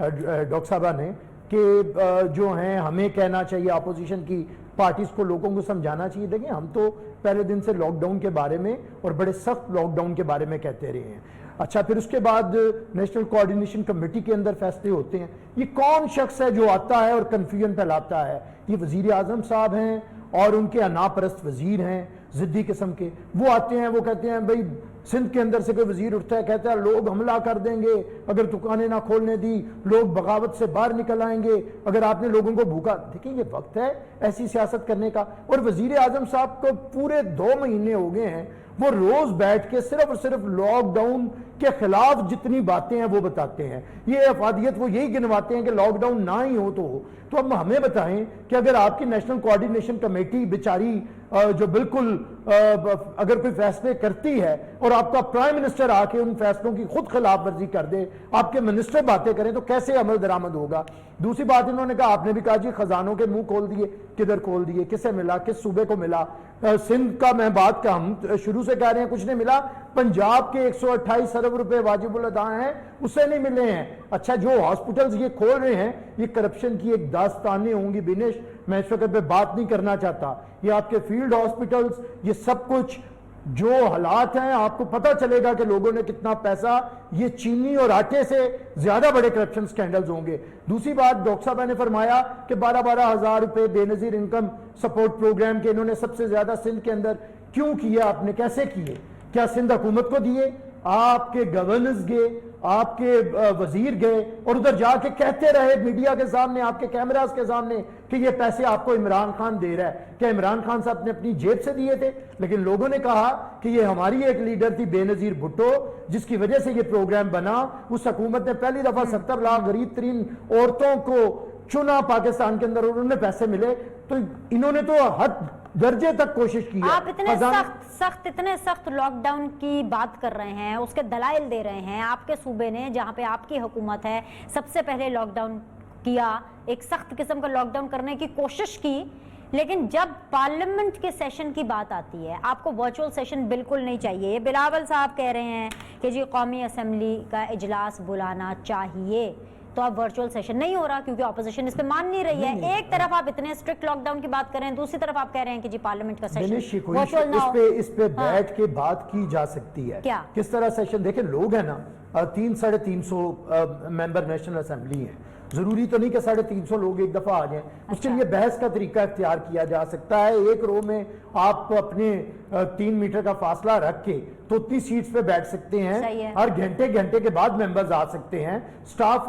डॉक्टर साहबा ने कि जो हैं हमें कहना चाहिए, अपोजिशन की पार्टीज़ को लोगों को समझाना चाहिए। देखिए हम तो पहले दिन से लॉकडाउन के बारे में और बड़े सख्त लॉकडाउन के बारे में कहते रहे हैं। अच्छा, फिर उसके बाद नेशनल कोऑर्डिनेशन कमेटी के अंदर फैसले होते हैं। ये कौन शख्स है जो आता है और कन्फ्यूजन फैलाता है? ये वजीर आजम साहब हैं और उनके अनापरस्त वजीर हैं जिद्दी किस्म के। वो आते हैं, वो कहते हैं भाई सिंध के अंदर से कोई वजीर उठता है, कहता है लोग हमला कर देंगे अगर दुकानें ना खोलने दी, लोग बगावत से बाहर निकल आएंगे अगर आपने लोगों को भूखा। देखिए ये वक्त है ऐसी सियासत करने का। और वजीर आजम साहब को पूरे 2 महीने हो गए हैं, वो रोज बैठ के सिर्फ और सिर्फ लॉकडाउन के खिलाफ जितनी बातें हैं वो बताते हैं। ये अफादियत वो यही गिनवाते हैं कि लॉकडाउन ना ही हो तो अब हमें बताएं कि अगर आपकी नेशनल कोऑर्डिनेशन कमेटी बेचारी जो बिल्कुल अगर कोई फैसले करती है और आपका प्राइम मिनिस्टर आके उन फैसलों की खुद खिलाफ वर्जी कर दे, आपके मिनिस्टर बातें करें तो कैसे अमल दरामद होगा? दूसरी बात इन्होंने कहा, आपने भी कहा जी खजानों के मुंह खोल दिए, किधर खोल दिए, किसे मिला, किस सूबे को मिला? सिंध का मैं बात का हम शुरू से कह रहे हैं कुछ नहीं मिला। पंजाब के 128 अरब रुपए वाजिबुल अदा हैं, उससे नहीं मिले हैं। अच्छा, जो हॉस्पिटल्स ये खोल रहे हैं ये करप्शन की एक दास्तानें होंगी बिनेश, मैं इस वक्त पे बात नहीं करना चाहता। ये आपके फील्ड हॉस्पिटल्स, ये सब कुछ जो हालात हैं आपको पता चलेगा कि लोगों ने कितना पैसा, ये चीनी और आटे से ज्यादा बड़े करप्शन स्कैंडल्स होंगे। दूसरी बात, डॉक्टर साहब ने फरमाया कि 12-12 हज़ार रुपए बेनजीर इनकम सपोर्ट प्रोग्राम के इन्होंने सबसे ज्यादा सिंध के अंदर क्यों किए? आपने कैसे किए? क्या सिंध हुकूमत को दिए? आपके गवर्नर्स गए, आपके वजीर गए और उधर जाके कहते रहे मीडिया के सामने, आपके कैमरास के सामने कि ये पैसे आपको इमरान खान दे रहा है। क्या इमरान खान साहब ने अपनी जेब से दिए थे? लेकिन लोगों ने कहा कि ये हमारी एक लीडर थी बेनजीर भुट्टो जिसकी वजह से ये प्रोग्राम बना। उस हुकूमत ने पहली दफा 70 लाख गरीब तरीन औरतों को चुना पाकिस्तान के अंदर और उन्हें पैसे मिले। तो इन्होंने तो हद दर्जे तक कोशिश की है। आप इतने सख्त लॉकडाउन की बात कर रहे हैं, उसके दलाइल दे रहे हैं। आपके सूबे ने जहां पे आपकी हुकूमत है सबसे पहले लॉकडाउन किया, एक सख्त किस्म का लॉकडाउन करने की कोशिश की, لیکن جب پارلیمنٹ کے سیشن کی بات آتی ہے آپ کو ورچوئل سیشن بالکل نہیں چاہیے. یہ بلاول صاحب کہہ رہے ہیں کہ جی قومی اسمبلی کا اجلاس بلانا چاہیے, تو اب ورچوئل سیشن نہیں ہو رہا کیونکہ اپوزیشن اس پہ مان نہیں رہی ہے. ایک طرف آپ اتنے اسٹرکٹ لاک ڈاؤن کی بات کر رہے ہیں, دوسری طرف آپ کہہ رہے ہیں کہ جی پارلیمنٹ کا سیشن ورچوئل نہ ہو. اس پہ بیٹھ کے بات کی جا سکتی ہے. کیا کس طرح سیشن دیکھیں, لوگ ہیں نا 300-350 ممبر نیشنل اسمبلی ہیں, ضروری تو نہیں کہ 350 لوگ ایک دفعہ آ جائیں. اس کے لیے بحث کا طریقہ اختیار کیا جا سکتا ہے. ایک رو میں آپ اپنے 3 میٹر کا فاصلہ رکھ کے تو اتنی سیٹس پہ بیٹھ سکتے ہیں. ہر گھنٹے کے بعد ممبرز آ سکتے ہیں. سٹاف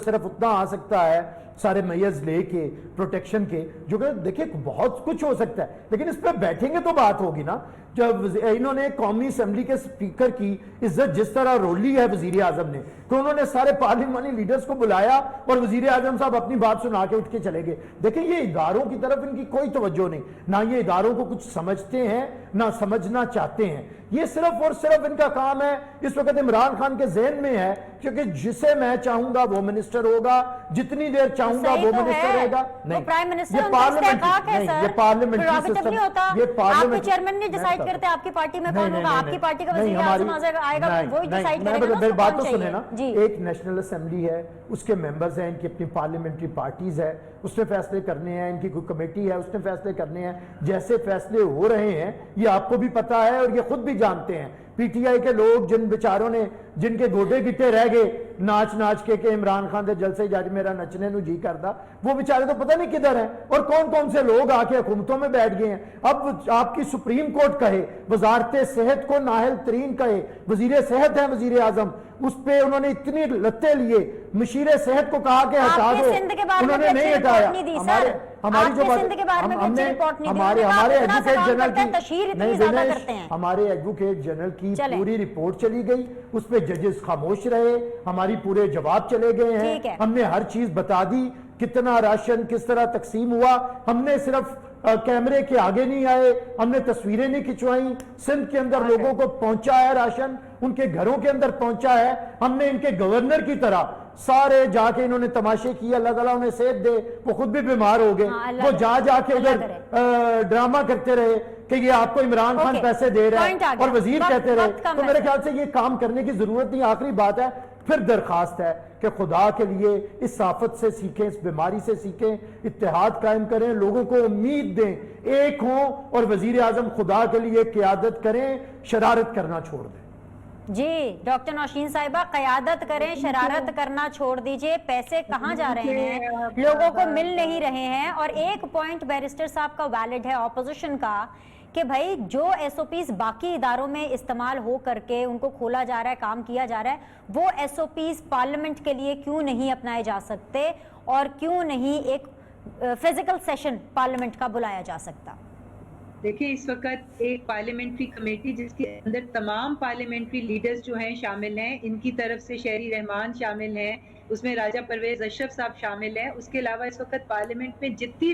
صرف اتنا آ سکتا ہے سارے میز لے کے پروٹیکشن کے, جو کہ دیکھیں بہت کچھ ہو سکتا ہے, لیکن اس پہ بیٹھیں گے تو بات ہوگی نا. جب انہوں نے قومی اسمبلی کے سپیکر کی عزت جس طرح رولی ہے وزیر اعظم نے, کہ انہوں نے سارے پارلیمانی لیڈرز کو بلایا اور وزیر اعظم صاحب اپنی بات سنا کے اٹھ کے چلے گئے. دیکھیں یہ اداروں کی طرف ان کی کوئی توجہ نہیں, نہ یہ اداروں کو کچھ سمجھتے ہیں نہ سمجھنا چاہتے ہیں. یہ صرف اور صرف ان کا کام ہے, اس وقت عمران خان کے ذہن میں ہے کیونکہ جسے میں چاہوں گا وہ منسٹر ہوگا, جتنی دیر چاہوں گا وہ منسٹر رہے گا. نہیں, یہ پارلیمنٹ آپ کے چیئرمین نے ڈیسائیڈ کرتے ہیں آپ کی پارٹی میں کون ہوگا, آپ کی پارٹی کا وزیر اعظم آئے گا وہی ڈیسائیڈ کرے گا. میری بات تو سنیں نا, ایک نیشنل اسمبلی ہے, اس کے ممبرز ہیں, ان کی اپنی پارلیمنٹری پارٹیز ہے, اس نے فیصلے کرنے ہیں, ان کی کوئی کمیٹی ہے اس نے فیصلے کرنے ہیں. جیسے فیصلے ہو رہے ہیں یہ آپ کو بھی پتا ہے اور یہ خود بھی جانتے ہیں. پی ٹی آئی کے لوگ جن بیچاروں نے, جن کے گوڈے گٹے رہ گئے ناچ کے کہ عمران خان دے جلسے جج میرا نچنے نو جی کردا, وہ بیچارے تو پتہ نہیں کدھر ہیں اور کون سے لوگ آ کے حکومتوں میں بیٹھ گئے ہیں. اب آپ کی سپریم کورٹ کہے, وزارت صحت کو نااہل ترین کہے, وزیر صحت ہیں وزیر اعظم, اس پہ انہوں نے اتنی لتے لیے, مشیر صحت کو کہا کہ ہٹا دو, انہوں نے نہیں ہٹایا. ہماری جو ہمارے ایڈوکیٹ جنرل کی پوری رپورٹ چلی گئی, اس پہ ججز خاموش رہے, ہماری پورے جواب چلے گئے ہیں, ہم نے ہر چیز بتا دی, کتنا راشن کس طرح تقسیم ہوا. ہم نے صرف کیمرے کے آگے نہیں آئے, ہم نے تصویریں نہیں کھچوائیں, سندھ کے اندر لوگوں کو پہنچا ہے راشن, ان کے گھروں کے اندر پہنچا ہے. ہم نے ان کے گورنر کی طرح سارے جا کے انہوں نے تماشے کیے, اللہ تعالیٰ انہیں صحت دے, وہ خود بھی بیمار ہو گئے, وہ جا کے ادھر ڈرامہ کرتے رہے کہ یہ آپ کو عمران خان پیسے دے رہے ہیں اور وزیر کہتے رہے. تو میرے خیال سے یہ کام کرنے کی ضرورت نہیں. آخری بات ہے, پھر درخواست ہے کہ خدا کے لیے اس آفت سے سیکھیں, اس بیماری سے سیکھیں, اتحاد قائم کریں, لوگوں کو امید دیں, ایک ہوں اور وزیر اعظم خدا کے لیے قیادت کریں, شرارت کرنا چھوڑ دیں. جی ڈاکٹر نوشین صاحبہ, قیادت کریں, شرارت کرنا چھوڑ دیجئے. پیسے کہاں جا رہے ہیں, لوگوں کو مل نہیں رہے ہیں. اور ایک پوائنٹ بیرسٹر صاحب کا ویلڈ ہے اپوزیشن کا کہ بھائی جو ایس او پیز باقی اداروں میں استعمال ہو کر کے ان کو کھولا جا رہا ہے, کام کیا جا رہا ہے, وہ ایس او پیز پارلیمنٹ کے لیے کیوں نہیں اپنائے جا سکتے اور کیوں نہیں ایک فزیکل سیشن پارلیمنٹ کا بلایا جا سکتا. دیکھیں اس وقت ایک پارلیمنٹری کمیٹی جس کے اندر تمام پارلیمنٹری لیڈرز جو ہیں شامل ہیں, ان کی طرف سے شہری رحمان شامل ہیں, اس میں راجہ پرویز اشرف صاحب شامل ہیں, اس کے علاوہ اس وقت پارلیمنٹ میں جتنی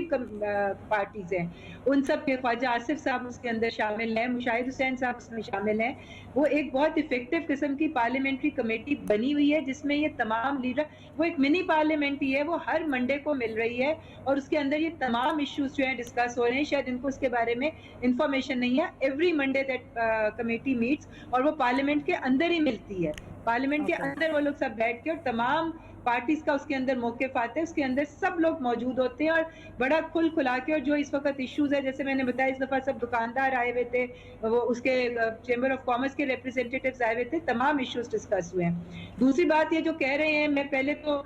پارٹیز ہیں ان سب کے, خواجہ آصف صاحب اس کے اندر شامل ہیں, مشاہد حسین صاحب اس میں شامل ہیں. وہ ایک بہت افیکٹو قسم کی پارلیمنٹری کمیٹی بنی ہوئی ہے جس میں یہ تمام لیڈر, وہ ایک منی پارلیمنٹ ہی ہے, وہ ہر منڈے کو مل رہی ہے اور اس کے اندر یہ تمام ایشوز جو ہیں ڈسکس ہو رہے ہیں. شاید ان کو اس کے بارے میں انفارمیشن نہیں ہے. Every Monday that committee meets, اور وہ پارلیمنٹ کے اندر ہی ملتی ہے. پارلیمنٹ کے اندر وہ لوگ سب بیٹھ کے, اور تمام پارٹیز کا اس کے اندر موقف آتے ہیں, اس کے اندر سب لوگ موجود ہوتے ہیں اور بڑا کھل کھلا کے. اور جو اس وقت ایشوز ہے, جیسے میں نے بتایا اس دفعہ سب دکاندار آئے ہوئے تھے, وہ اس کے چیمبر آف کامرس کے ریپرزینٹیٹیوز آئے ہوئے تھے, تمام ایشوز ڈسکس ہوئے ہیں. دوسری بات یہ جو کہہ رہے ہیں, میں پہلے تو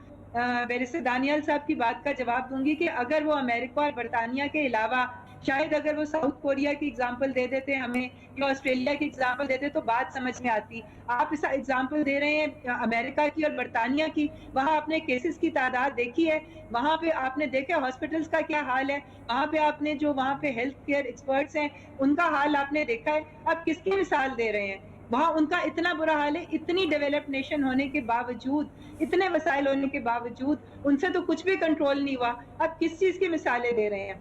بیرسٹر دانیال صاحب کی بات کا جواب دوں گی کہ اگر وہ امریکہ اور برطانیہ کے علاوہ شاید اگر وہ ساؤتھ کوریا کی اگزامپل دے دیتے ہمیں یا آسٹریلیا کی اگزامپل دیتے تو بات سمجھ میں آتی. آپ اس اگزامپل دے رہے ہیں امریکہ کی اور برطانیہ کی, وہاں آپ نے کیسز کی تعداد دیکھی ہے, وہاں پہ آپ نے دیکھا ہاسپٹلس کا کیا حال ہے, وہاں پہ آپ نے جو وہاں پہ ہیلتھ کیئر ایکسپرٹس ہیں ان کا حال آپ نے دیکھا ہے. آپ کس کی مثال دے رہے ہیں؟ وہاں ان کا اتنا برا حال ہے, اتنی ڈیولپ نیشن ہونے کے باوجود, اتنے وسائل ہونے کے باوجود ان سے تو کچھ بھی کنٹرول نہیں ہوا. آپ کس چیز کی مثالیں دے رہے ہیں؟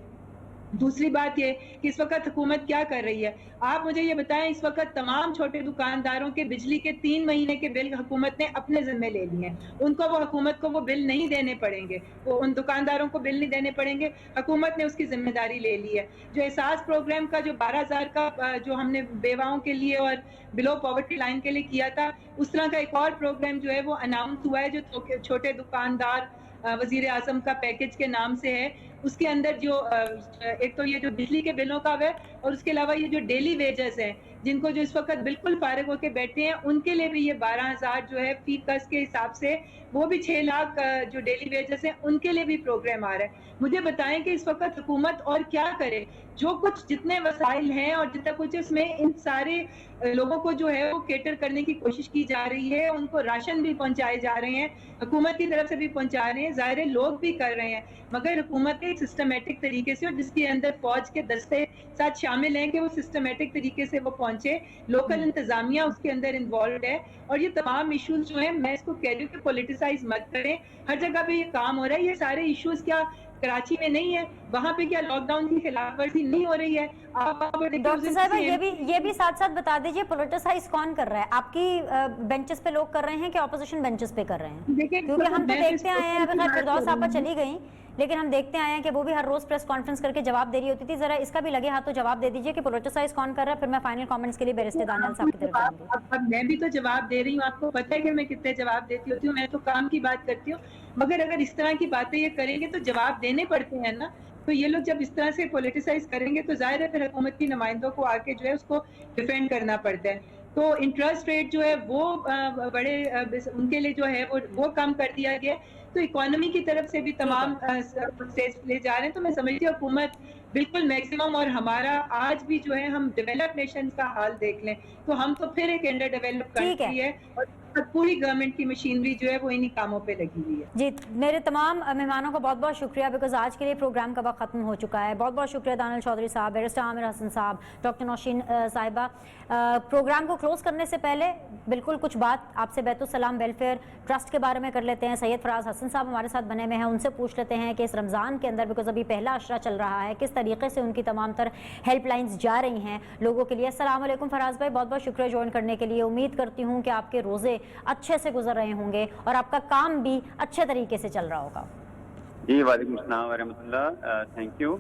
दूसरी बात ये कि इस वक्त हुकूमत क्या कर रही है, आप मुझे ये बताएं, इस वक्त तमाम छोटे दुकानदारों के बिजली के 3 महीने के बिल हुकूमत ने अपने जिम्मे ले लिए हैं। उनको हुकूमत को वो बिल नहीं देने पड़ेंगे, वो उन दुकानदारों को बिल नहीं देने पड़ेंगे, हुकूमत ने उसकी जिम्मेदारी ले ली है। जो एहसास प्रोग्राम का जो 12,000 का जो हमने बेवाओं के लिए और बिलो पॉवर्टी लाइन के लिए किया था, उस तरह का एक और प्रोग्राम जो है वो अनाउंस हुआ है, जो छोटे दुकानदार वजीर आजम का पैकेज के नाम से है। उसके अंदर जो एक तो ये जो बिजली के बिलों का है, और उसके अलावा ये जो डेली वेजेस हैं, जिनको जो इस वक्त बिल्कुल फारिग होके बैठे हैं, उनके लिए भी ये 12,000 जो है फी कस के हिसाब से, वो भी 6 लाख जो डेली वेजेस हैं उनके लिए भी प्रोग्राम आ रहा है। मुझे बताएं कि इस वक्त हुकूमत और क्या करे, जो कुछ जितने वसाइल हैं और जितना कुछ इसमें इन सारे लोगों को जो है वो केटर करने की कोशिश की जा रही है, उनको राशन भी पहुंचाए जा रहे हैं, हुकूमत की तरफ से भी पहुंचा रहे हैं, ज़ाहिर लोग भी कर रहे हैं, मगर हुकूमत एक सिस्टमेटिक तरीके से, और जिसके अंदर फौज के दस्ते साथ शामिल हैं कि वो सिस्टमेटिक तरीके से वो पहुंचे, लोकल इंतजामिया उसके अंदर इन्वॉल्व है, और ये तमाम इश्यूज जो हैं, मैं इसको कह रही हूँ कि पॉलिटिसाइज मत करें। हर जगह पे ये काम हो रहा है, ये सारे इश्यूज क्या कराची में नहीं है, वहाँ पे क्या लॉकडाउन की खिलाफ वर्जी नहीं हो रही है? डॉक्टर साहिबा ये भी साथ साथ बता दीजिए, पॉलिटिसाइज कौन कर रहा है? आपकी बेंचेस पे लोग कर रहे हैं कि ऑपोजिशन बेंचेस पे कर रहे हैं? क्योंकि हम तो देखते आए हैं, अगर फिरदौस आपा चली गई, लेकिन हम देखते आए हैं कि वो भी हर रोज प्रेस कॉन्फ्रेंस करके जवाब दे रही होती थी। जरा इसका भी लगे हाथ तो जवाब दे दीजिए कि पॉलिटिसाइज कौन कर रहा है, फिर मैं फाइनल कमेंट्स के लिए बैरिस्टर दानियाल साहब की तरफ जाऊंगी। अब मैं भी तो जवाब दे रही हूँ, आपको पता है कि मैं कितने जवाब देती होती हूँ, मैं तो काम की बात करती हूँ, मगर अगर इस तरह की बातें ये करेंगे तो जवाब देने पड़ते हैं ना। तो ये लोग जब इस तरह से पॉलिटिसाइज करेंगे तो जाहिर है फिर हुकूमत की नुमाइंदों को आके जो है उसको डिफेंड करना पड़ता है। तो इंटरेस्ट रेट जो है वो बड़े उनके लिए जो है वो कम कर दिया गया, तो इकोनॉमी की तरफ से भी तमाम स्टेट्स ले जा रहे हैं। तो मैं समझती हूँ हुकूमत बिल्कुल मैक्सिमम, और हमारा आज भी जो है हम डेवलप्ड नेशंस का हाल देख लें तो हम तो फिर एक अंडर डेवलप्ड कंट्री है, और पूरी गवर्नमेंट की मशीनरी जो है वो इन्हीं कामों पे लगी हुई है। जी, मेरे तमाम मेहमानों का बहुत बहुत शुक्रिया, बिकॉज आज के लिए प्रोग्राम का वक्त खत्म हो चुका है। बहुत बहुत शुक्रिया दानियाल चौधरी साहब, बैरिस्टर आमिर हसन साहब, डॉक्टर नौशीन साहिबा। प्रोग्राम को क्लोज करने से पहले बिल्कुल कुछ बात आपसे बैतुल-सलाम वेलफेयर ट्रस्ट के बारे में कर लेते हैं। सैयद फराज हसन साहब हमारे साथ बने हुए हैं, उनसे पूछ लेते हैं कि इस रमज़ान के अंदर, बिकॉज अभी पहला अशरा चल रहा है, किस तरीके से उनकी तमाम तर हेल्पलाइंस जा रही हैं लोगों के लिए। अस्सलाम वालेकुम फराज भाई, बहुत बहुत शुक्रिया ज्वाइन करने के लिए। उम्मीद करती हूँ कि आपके रोज़े अच्छे से गुजर रहे होंगे और आपका काम भी अच्छे तरीके से चल रहा होगा। जी वालेकुम अस्सलाम व रहमतुल्लाह, थैंक यू।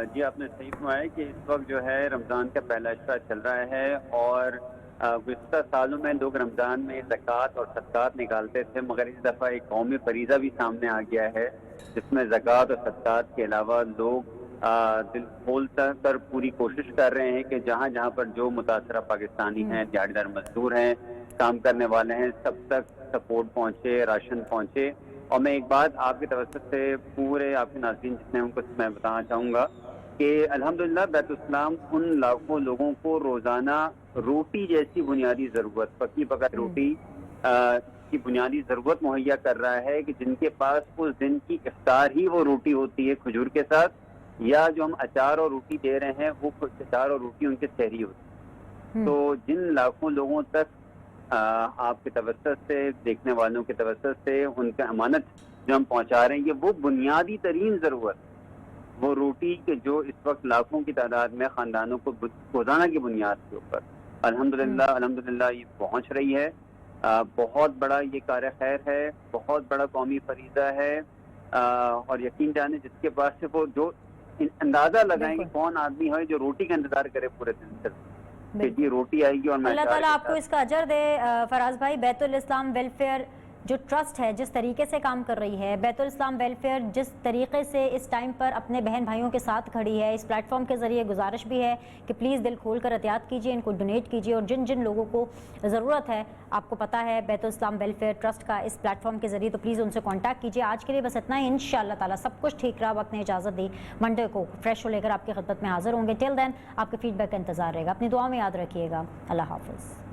जी आपने सही फरमाया कि इस वक्त जो है रमज़ान का पहला अशरा चल रहा है, और गुज़श्ता सालों में लोग रमज़ान में ज़कात और सदक़ात निकालते थे, मगर इस दफ़ा एक कौमी फरीज़ा भी सामने आ गया है जिसमें ज़कात और सदक़ात के अलावा लोग दिल खोल कर पूरी कोशिश कर रहे हैं कि जहाँ जहाँ पर जो मुतासरा पाकिस्तानी हैं, दिहाड़ीदार मजदूर हैं, काम करने वाले हैं, सब तक सपोर्ट पहुँचे, राशन पहुँचे। और मैं एक बात आपके तवज्जुह से पूरे आपके नाज़रीन जितने उनको मैं बताना चाहूँगा कि अल्हम्दुलिल्लाह बैतुल-इस्लाम उन लाखों लोगों को रोज़ाना रोटी जैसी बुनियादी ज़रूरत, पकी पकाई रोटी की बुनियादी ज़रूरत मुहैया कर रहा है, कि जिनके पास उस दिन की इफ्तार ही वो रोटी होती है खजूर के साथ, या जो हम अचार और रोटी दे रहे हैं वो अचार और रोटी उनके सहरी होती है। तो जिन लाखों लोगों तक आपके तवज्जुह से, देखने वालों के तवज्जुह से उनका अमानत जो हम पहुंचा रहे हैं, ये वो बुनियादी तरीन ज़रूरत, वो रोटी के जो इस वक्त लाखों की तादाद में ख़ानदानों को रोज़ाना की बुनियाद के ऊपर अल्हम्दुलिल्लाह ये पहुंच रही है। बहुत बड़ा ये कार्य खैर है, बहुत बड़ा कौमी फरीज़ा है, और यकीन जाने जिसके पास से वो जो अंदाजा लगाएं कि कौन आदमी है जो रोटी का इंतजार करे पूरे दिन से, कि रोटी आएगी और मैं अल्लाह ताला आपको इसका अजर दे। फराज भाई, बैतुल-इस्लाम वेलफेयर जो ट्रस्ट है जिस तरीके से काम कर रही है, बैतुल-इस्लाम वेलफेयर जिस तरीके से इस टाइम पर अपने बहन भाइयों के साथ खड़ी है, इस प्लेटफॉर्म के ज़रिए गुजारिश भी है कि प्लीज़ दिल खोल कर एहतियात कीजिए, इनको डोनेट कीजिए, और जिन जिन लोगों को ज़रूरत है, आपको पता है बैतुल-इस्लाम वेलफेयर ट्रस्ट का इस प्लेटफॉर्म के ज़रिए, तो प्लीज़ उनसे कॉन्टैक्ट कीजिए। आज के लिए बस इतना ही, इंशाअल्लाह ताला सब कुछ ठीक रहा, वक्त ने इजाज़त दी, मंडे को फ्रेश हो लेकर आपकी खिदमत में हाजिर होंगे। टिल देन आपके फीडबैक का इंतज़ार रहेगा। अपनी दुआ में याद रखिएगा। अल्लाह हाफ़िज़।